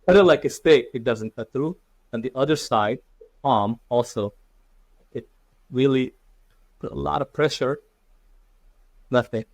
kind of like a steak, it doesn't cut through. And the other side, palm, also, it really put a lot of pressure. Nothing.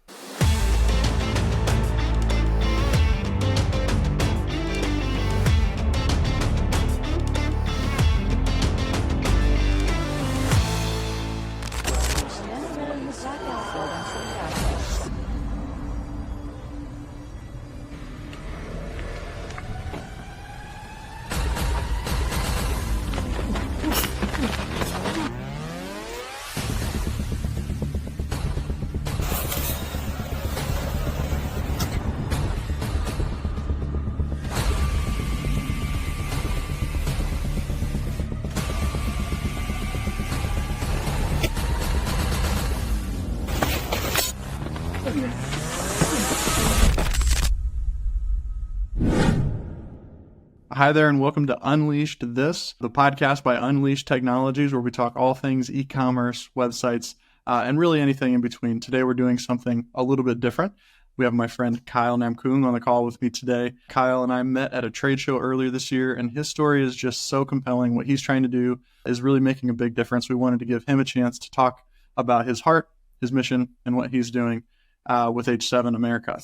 Hi there, and welcome to Unleashed This, the podcast by Unleashed Technologies, where we talk all things e-commerce, websites, and really anything in between. Today, we're doing something a little bit different. We have my friend Kyle Namkoong on the call with me today. Kyle and I met at a trade show earlier this year, and his story is just so compelling. What he's trying to do is really making a big difference. We wanted to give him a chance to talk about his heart, his mission, and what he's doing with H7 America.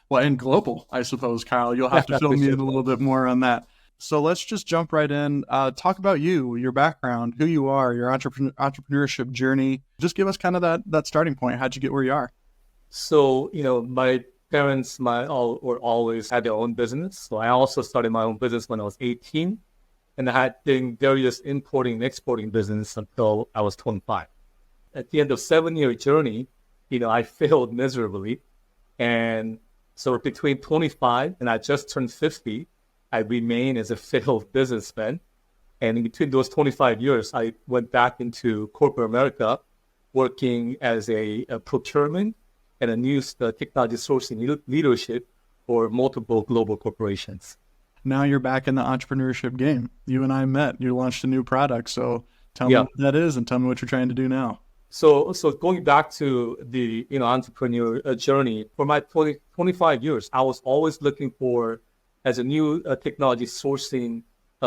And global, I suppose, Kyle. You'll have to fill me in a little bit more on that. So let's just jump right in. Talk about you, your background, who you are, your entrepreneurship journey. Just give us kind of that starting point. How'd you get where you are? So, my parents were always had their own business. So I also started my own business when I was 18. And I had been various importing and exporting business until I was 25. At the end of 7-year journey, I failed miserably. And so between 25 and I just turned 50, I remained as a failed businessman. And in between those 25 years, I went back into corporate America, working as a procurement and a new technology sourcing leadership for multiple global corporations. Now you're back in the entrepreneurship game. You and I met. You launched a new product. So tell me what that is and tell me what you're trying to do now. So going back to the entrepreneur journey, for my 25 years, I was always looking for, as a new technology sourcing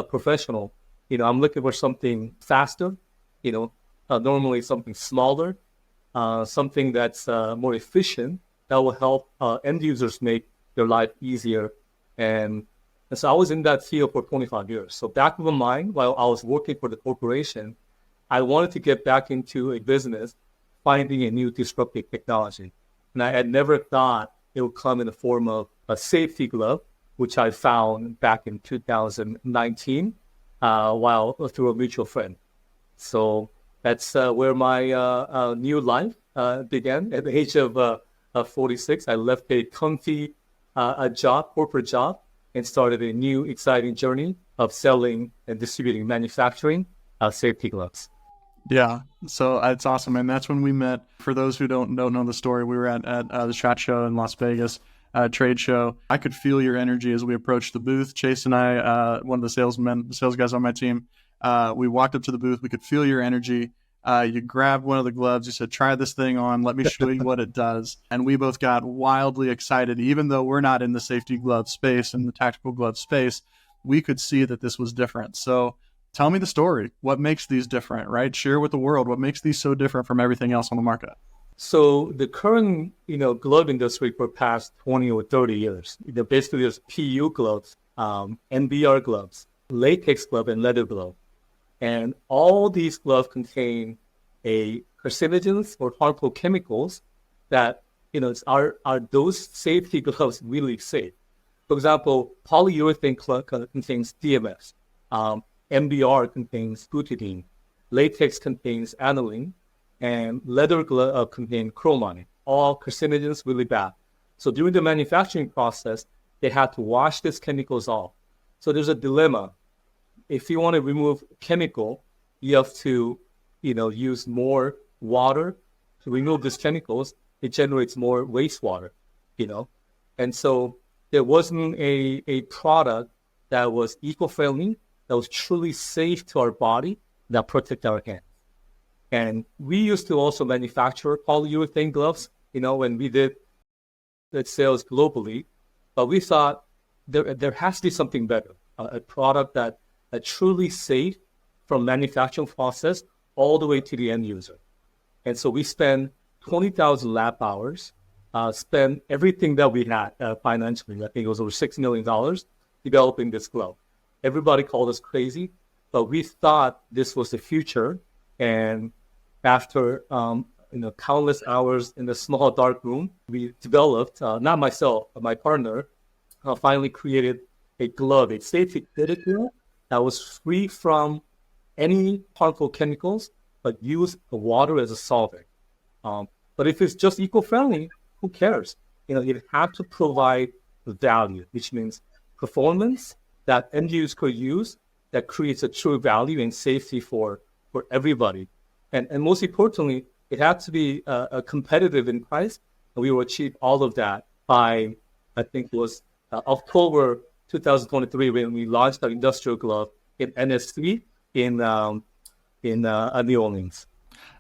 professional, I'm looking for something faster, normally something smaller, something that's more efficient that will help end users make their life easier. And so I was in that field for 25 years. So back of my mind, while I was working for the corporation, I wanted to get back into a business, finding a new disruptive technology. And I had never thought it would come in the form of a safety glove, which I found back in 2019 through a mutual friend. So that's where my new life began. At the age of 46, I left a comfy corporate job, and started a new exciting journey of selling and distributing manufacturing safety gloves. Yeah, so it's awesome. And that's when we met. For those who don't know the story, we were at the SHOT Show in Las Vegas. Trade show. I could feel your energy as we approached the booth. Chase and I, one of the sales guys on my team, we walked up to the booth. We could feel your energy. You grabbed one of the gloves. You said, "Try this thing on. Let me show you what it does." And we both got wildly excited. Even though we're not in the safety glove space and the tactical glove space, we could see that this was different. So tell me the story. What makes these different, right? Share with the world what makes these so different from everything else on the market. So the current, glove industry for past 20 or 30 years, basically there's PU gloves, NBR gloves, latex glove, and leather glove. And all these gloves contain carcinogens or harmful chemicals that, are those safety gloves really safe? For example, polyurethane contains DMS, NBR contains butadiene, latex contains aniline, and leather glove contain chromium, all carcinogens, really bad. So during the manufacturing process, they had to wash these chemicals off. So there's a dilemma. If you want to remove chemical, you have to, use more water to remove these chemicals. It generates more wastewater, And so there wasn't a product that was eco-friendly, that was truly safe to our body, that protect our hands. And we used to also manufacture polyurethane gloves, when we did the sales globally. But we thought there has to be something better. a product that truly safe from manufacturing process all the way to the end user. And so we spend 20,000 lab hours, spend everything that we had financially. I think it was over $6 million developing this glove. Everybody called us crazy, but we thought this was the future. And after countless hours in the small dark room, we developed, not myself, but my partner, finally created a glove, a safety fitted glove that was free from any harmful chemicals, but use the water as a solvent. But if it's just eco-friendly, who cares? You have to provide value, which means performance that end users could use that creates a true value and safety for everybody. And most importantly, it had to be competitive in price. And we will achieve all of that by, I think it was October 2023 when we launched our industrial glove in NS3 in New Orleans.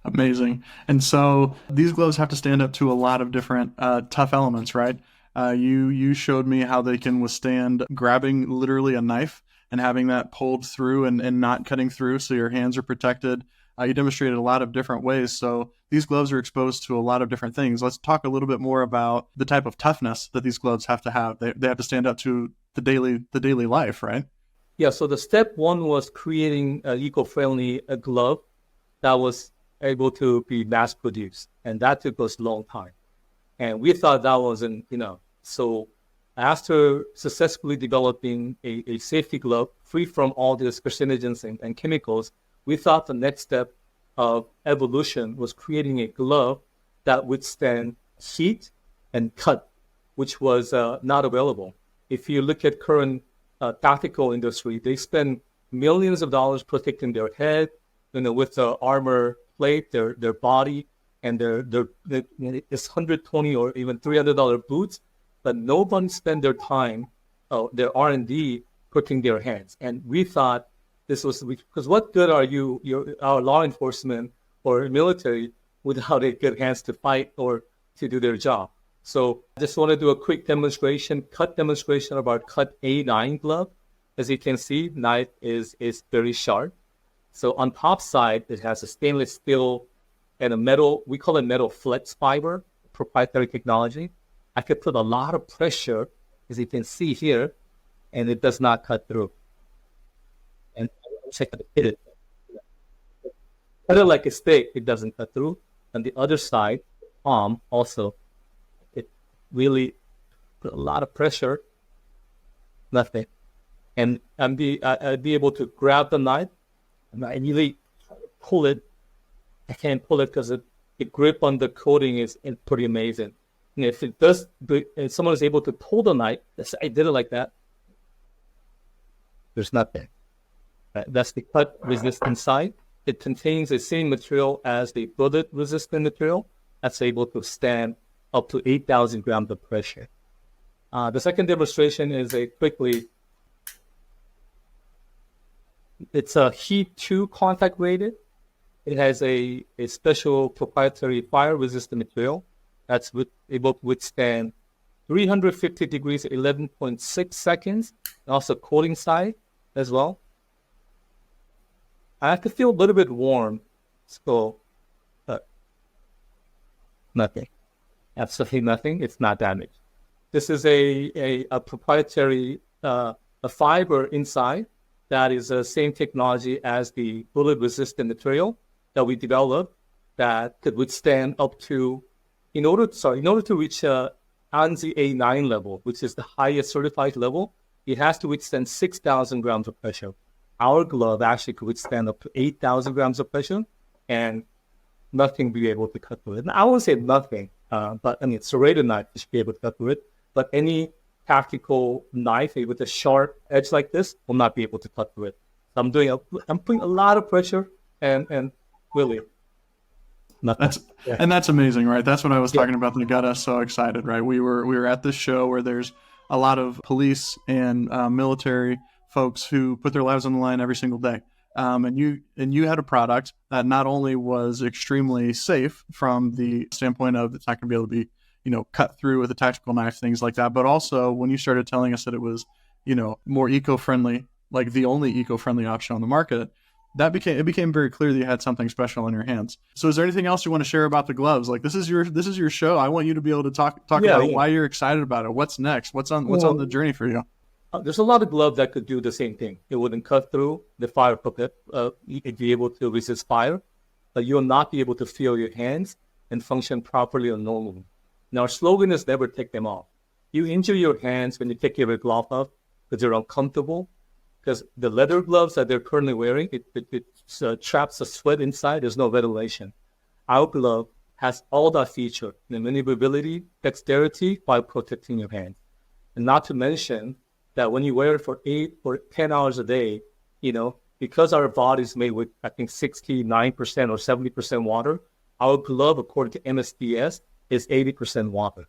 Amazing. And so these gloves have to stand up to a lot of different tough elements, right? You showed me how they can withstand grabbing literally a knife and having that pulled through and not cutting through so your hands are protected. You demonstrated a lot of different ways. So these gloves are exposed to a lot of different things. Let's talk a little bit more about the type of toughness that these gloves have to have. They have to stand up to the daily life, right? Yeah, so the step one was creating an eco-friendly glove that was able to be mass produced. And that took us a long time. And we thought that wasn't, so after successfully developing a safety glove free from all these carcinogens and chemicals, we thought the next step of evolution was creating a glove that withstand heat and cut, which was not available. If you look at current tactical industry, they spend millions of dollars protecting their head, with the armor plate, their body, and their it's $120 or even $300 boots, but nobody spend their time, their R&D, protecting their hands. And we thought this was because what good are our law enforcement or military without a good hands to fight or to do their job? So I just want to do a quick cut demonstration of our Cut A9 glove. As you can see, knife is very sharp. So on top side, it has a stainless steel and a metal, we call it metal flex fiber, proprietary technology. I could put a lot of pressure, as you can see here, and it does not cut through. And I wish I could hit it. Cut it like a steak, it doesn't cut through. On the other side, palm also, it really put a lot of pressure, nothing. And I'd be able to grab the knife, and I really pull it. I can't pull it because the grip on the coating is pretty amazing. And if someone is able to pull the knife, I did it like that, there's nothing. That's the cut resistant side. It contains the same material as the bullet resistant material that's able to stand up to 8,000 grams of pressure. The second demonstration is it's a heat 2 contact rated. It has a special proprietary fire resistant material that's able to withstand 350 degrees at 11.6 seconds, and also coating side as well. I have to feel a little bit warm, so nothing. Absolutely nothing. It's not damaged. This is a proprietary a fiber inside that is the same technology as the bullet-resistant material that we developed that could withstand up to, in order to reach ANSI A9 level, which is the highest certified level, it has to withstand 6,000 grams of pressure. Our glove actually could withstand up to 8,000 grams of pressure, and nothing be able to cut through it. And I won't say nothing, but I mean, serrated knife should be able to cut through it, but any tactical knife with a sharp edge like this will not be able to cut through it. So I'm putting a lot of pressure and really nothing. That's amazing, right? That's what I was talking about that got us so excited, right? We were at this show where there's a lot of police and military folks who put their lives on the line every single day. And you had a product that not only was extremely safe from the standpoint of it's not going to be able to be, cut through with a tactical knife, things like that, but also when you started telling us that it was more eco-friendly, like the only eco-friendly option on the market, it became very clear that you had something special in your hands. So is there anything else you want to share about the gloves? Like, this is your show. I want you to be able to talk about why you're excited about it. What's next? What's on the journey for you? There's a lot of gloves that could do the same thing. It wouldn't cut through the fire pocket. It'd be able to resist fire, but you'll not be able to feel your hands and function properly or normally. Now, our slogan is never take them off. You injure your hands when you take your glove off because they're uncomfortable. Because the leather gloves that they're currently wearing, it traps the sweat inside. There's no ventilation. Our glove has all that feature, the maneuverability, dexterity, while protecting your hands. And not to mention that when you wear it for 8 or 10 hours a day, because our body is made with, I think, 69% or 70% water, our glove, according to MSDS, is 80% water,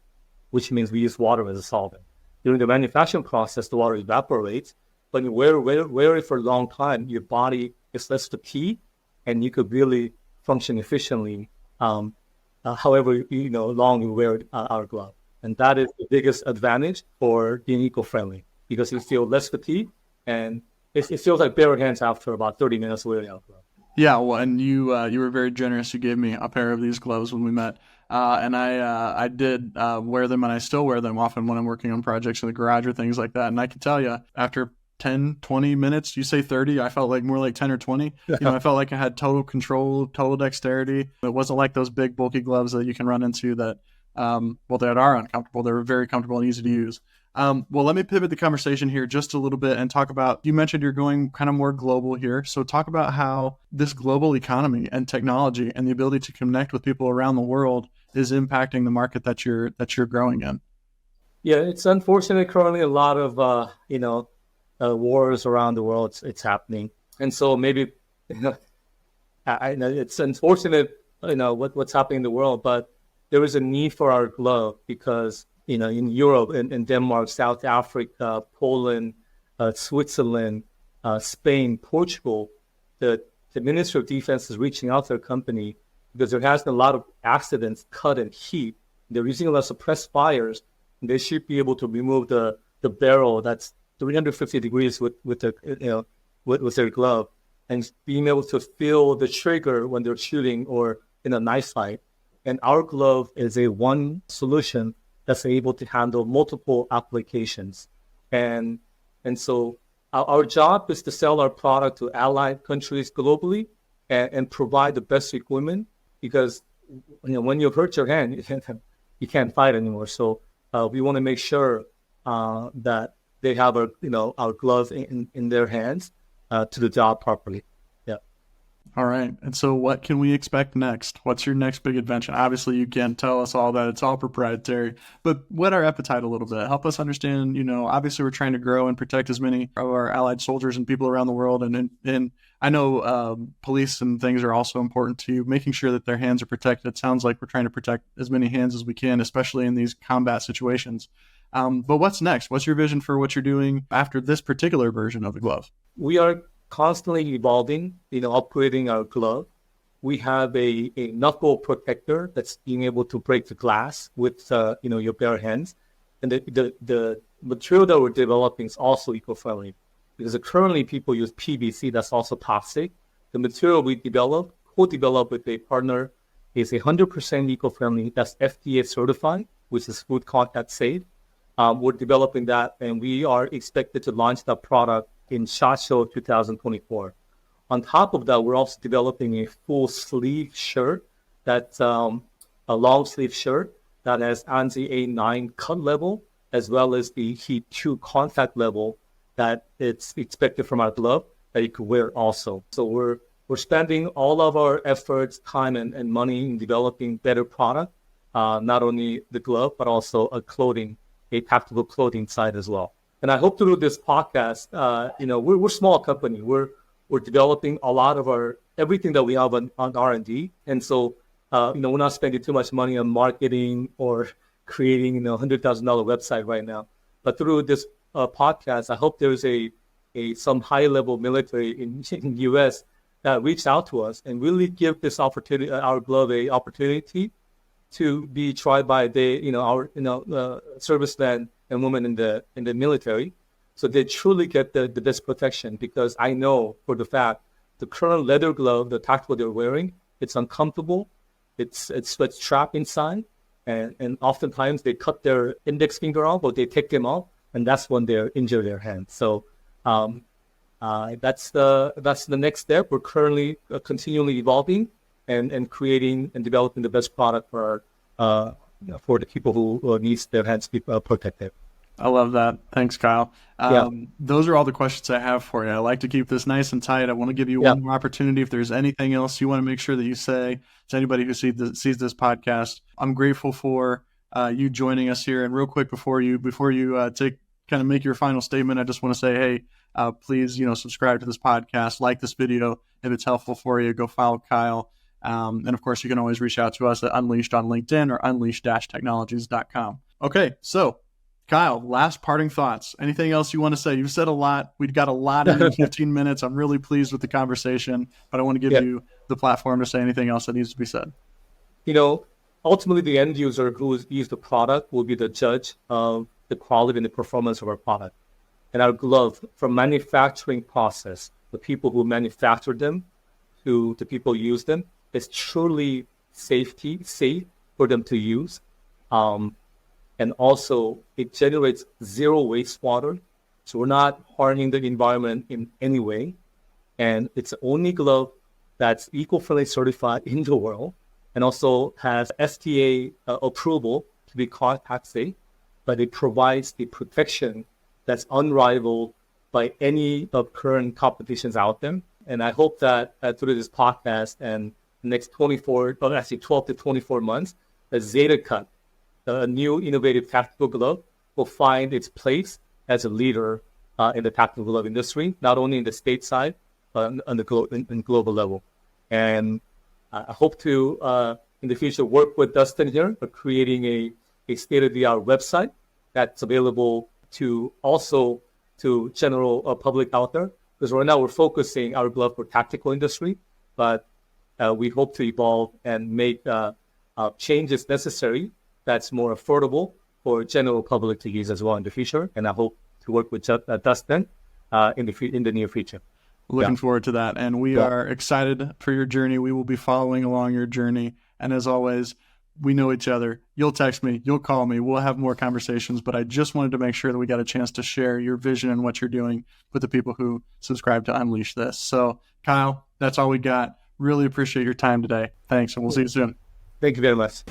which means we use water as a solvent. During the manufacturing process, the water evaporates. When you wear it for a long time, your body is less fatigued, and you could really function efficiently, however long you wear our glove. And that is the biggest advantage for being eco-friendly, because you feel less fatigued, and it feels like bare hands after about 30 minutes wearing our glove. Yeah, well, and you were very generous. You gave me a pair of these gloves when we met, and I did wear them, and I still wear them often when I'm working on projects in the garage or things like that. And I can tell you, after 10, 20 minutes, you say 30, I felt like more like 10 or 20. I felt like I had total control, total dexterity. It wasn't like those big bulky gloves that you can run into that are uncomfortable. They were very comfortable and easy to use. Well, let me pivot the conversation here just a little bit and talk about, you mentioned you're going kind of more global here. So talk about how this global economy and technology and the ability to connect with people around the world is impacting the market that you're growing in. Yeah, it's unfortunate currently a lot of, wars around the world, it's happening. And so maybe, it's unfortunate, what's happening in the world, but there is a need for our glove because, in Europe, in Denmark, South Africa, Poland, Switzerland, Spain, Portugal, the Ministry of Defense is reaching out to their company because there has been a lot of accidents, cut and heat. They're using a lot of suppressed fires. And they should be able to remove the barrel that's 350 degrees with their glove, and being able to feel the trigger when they're shooting or in a knife fight. And our glove is a one solution that's able to handle multiple applications. And so our job is to sell our product to allied countries globally and provide the best equipment, because when you hurt your hand, you can't fight anymore. So we want to make sure that they have our glove in their hands to the job properly. All right. And so what can we expect next? What's your next big invention? Obviously, you can't tell us all that. It's all proprietary. But whet our appetite a little bit. Help us understand, obviously we're trying to grow and protect as many of our allied soldiers and people around the world. And I know police and things are also important to you, making sure that their hands are protected. It sounds like we're trying to protect as many hands as we can, especially in these combat situations. But what's next? What's your vision for what you're doing after this particular version of the glove? We are constantly evolving, upgrading our glove. We have a knuckle protector that's being able to break the glass with, your bare hands. And the material that we're developing is also eco-friendly, because currently people use PVC that's also toxic. The material we co-develop with a partner is 100% eco-friendly, that's FDA certified, which is food contact safe. We're developing that, and we are expected to launch that product in SHOT Show 2024. On top of that, we're also developing a full sleeve shirt that's a long sleeve shirt that has ANSI A9 cut level, as well as the Heat 2 contact level that it's expected from our glove that you could wear also. So we're spending all of our efforts, time, and money in developing better product, not only the glove, but also a tactical clothing side as well. And I hope through this podcast, we're a small company. We're developing a lot of everything that we have on R&D. And so, we're not spending too much money on marketing or creating, $100,000 website right now. But through this podcast, I hope there's some high-level military in the U.S. that reached out to us and really give this opportunity, our glove, a opportunity to be tried by our servicemen and women in the military, So they truly get the best protection, because I know for the fact the current leather glove, the tactical they're wearing, it's uncomfortable. It's sweat trap inside. And oftentimes they cut their index finger off, or they take them off, and that's when they injure their hand. So that's the next step. We're currently continually evolving and creating and developing the best product for the people who needs their hands to be protected. I love that. Thanks, Kyle. Yeah. Those are all the questions I have for you. I like to keep this nice and tight. I want to give you one more opportunity. If there's anything else you want to make sure that you say to anybody who sees this podcast, I'm grateful for you joining us here. And real quick, before you make your final statement, I just want to say, hey, please, subscribe to this podcast, like this video if it's helpful for you. Go follow Kyle. And of course, you can always reach out to us at Unleashed on LinkedIn or unleashed-technologies.com. Okay, so Kyle, last parting thoughts. Anything else you want to say? You've said a lot. We've got a lot in 15 minutes. I'm really pleased with the conversation, but I want to give you the platform to say anything else that needs to be said. Ultimately, the end user who uses the product will be the judge of the quality and the performance of our product. And our glove, from manufacturing process, the people who manufacture them to the people who use them, is truly safe for them to use. And also, it generates zero wastewater. So we're not harming the environment in any way. And it's the only glove that's eco-friendly certified in the world, and also has FDA approval to be contact safe. But it provides the protection that's unrivaled by any of current competitions out there. And I hope that through this podcast and the next 12 to 24 months, the Zeta Cut, a new innovative tactical glove, will find its place as a leader in the tactical glove industry, not only in the stateside, but on the global level. And I hope to, in the future, work with Dustin here for creating a state-of-the-art website that's available to general public out there. Because right now we're focusing our glove for tactical industry, but we hope to evolve and make changes necessary that's more affordable for general public to use as well in the future. And I hope to work with Dustin in the near future. Looking forward to that. And we are excited for your journey. We will be following along your journey. And as always, we know each other. You'll text me, you'll call me, we'll have more conversations. But I just wanted to make sure that we got a chance to share your vision and what you're doing with the people who subscribe to Unleash This. So Kyle, that's all we got. Really appreciate your time today. Thanks. And we'll see you soon. Thank you very much.